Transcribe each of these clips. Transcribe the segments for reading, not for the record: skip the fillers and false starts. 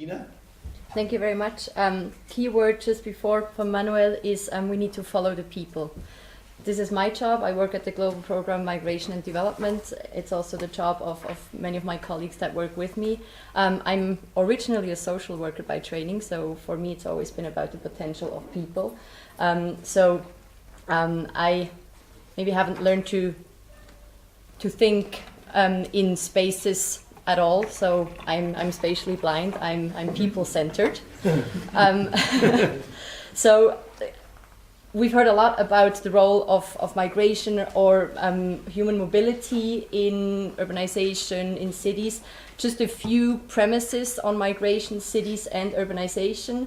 Bettina? Thank you very much. Key word just before from Manuel is we need to follow the people. This is my job. I work at the Global Program Migration and Development. It's also the job of many of my colleagues that work with me. I'm originally a social worker by training, so for me it's always been about the potential of people. I maybe haven't learned to think in spaces at all, so I'm spatially blind. I'm people-centered. So we've heard a lot about the role of migration or human mobility in urbanization in cities. Just a few premises on migration, cities, and urbanization.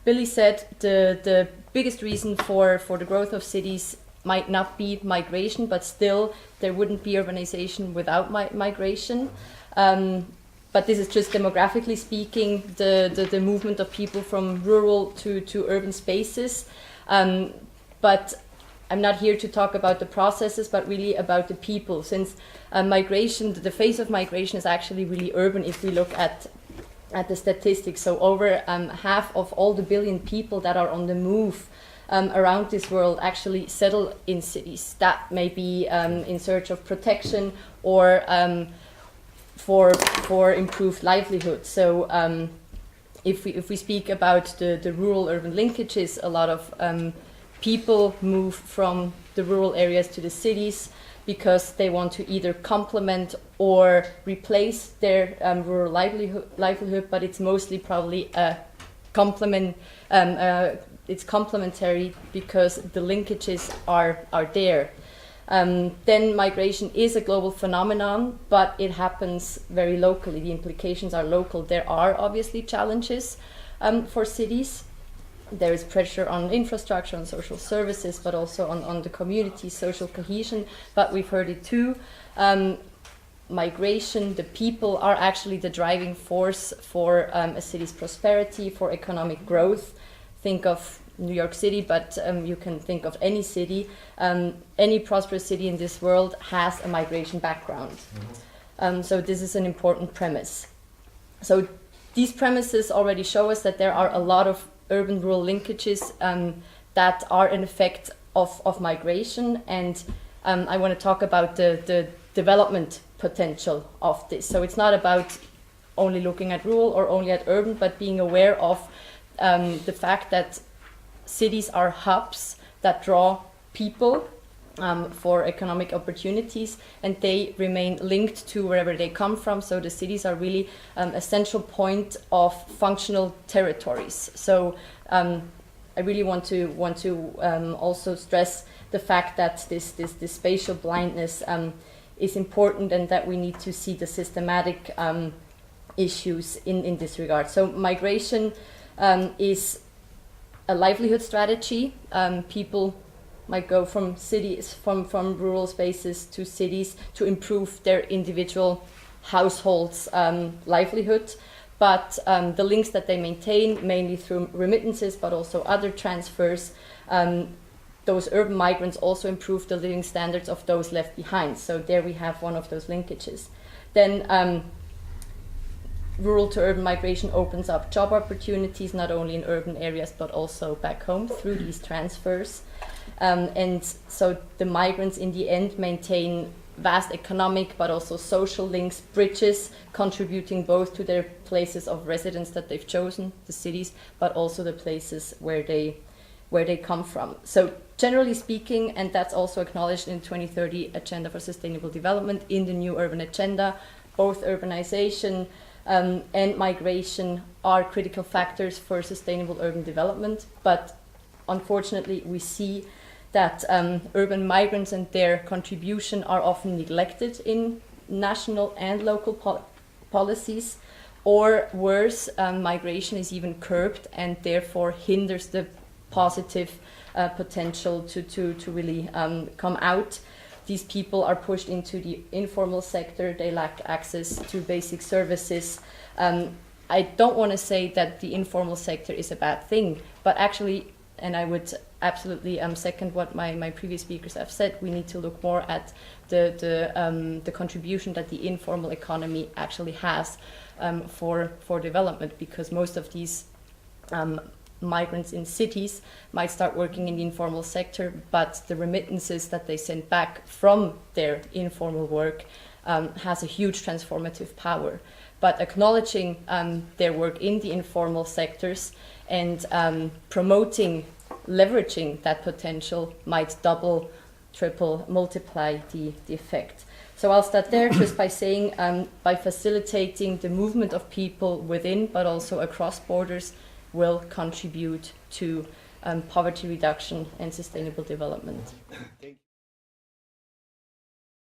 Billy said the biggest reason for the growth of cities might not be migration, but still there wouldn't be urbanization without migration. But this is just demographically speaking, the movement of people from rural to urban spaces. But I'm not here to talk about the processes, but really about the people, since migration, the face of migration is actually really urban if we look at the statistics. So over half of all the billion people that are on the move around this world actually settle in cities. That may be in search of protection or for improved livelihood. So if we speak about the rural-urban linkages, a lot of people move from the rural areas to the cities because they want to either complement or replace their rural livelihood, but it's mostly probably a complement. It's complementary because the linkages are there. Then migration is a global phenomenon, but it happens very locally. The implications are local. There are obviously challenges for cities. There is pressure on infrastructure, on social services, but also on the community, social cohesion. But we've heard it too. Migration, the people are actually the driving force for a city's prosperity, for economic growth. Think of New York City, but you can think of any city. Any prosperous city in this world has a migration background. So this is an important premise. So these premises already show us that there are a lot of urban-rural linkages that are an effect of migration, and I want to talk about the development potential of this. So it's not about only looking at rural or only at urban, but being aware of the fact that cities are hubs that draw people for economic opportunities, and they remain linked to wherever they come from. So the cities are really a central point of functional territories. So I really want to also stress the fact that this spatial blindness is important, and that we need to see the systematic issues in this regard. So migration is a livelihood strategy. People might go from cities, from rural spaces to cities to improve their individual households' livelihood. But the links that they maintain, mainly through remittances, but also other transfers, those urban migrants also improve the living standards of those left behind. So there we have one of those linkages. Then rural to urban migration opens up job opportunities, not only in urban areas, but also back home through these transfers. And so the migrants in the end maintain vast economic but also social links, bridges, contributing both to their places of residence that they've chosen, the cities, but also the places where they come from. So generally speaking, and that's also acknowledged in the 2030 Agenda for Sustainable Development, in the new urban agenda, both urbanization and migration are critical factors for sustainable urban development. But unfortunately, we see that urban migrants and their contribution are often neglected in national and local policies, or worse, migration is even curbed and therefore hinders the positive potential to really come out. These people are pushed into the informal sector. They lack access to basic services. I don't want to say that the informal sector is a bad thing, but actually, and I would absolutely second what my previous speakers have said. We need to look more at the contribution that the informal economy actually has for development, because most of these migrants in cities might start working in the informal sector, but the remittances that they send back from their informal work has a huge transformative power. But acknowledging their work in the informal sectors and promoting, leveraging that potential might double, triple, multiply the effect. So I'll start there just by saying by facilitating the movement of people within but also across borders will contribute to poverty reduction and sustainable development.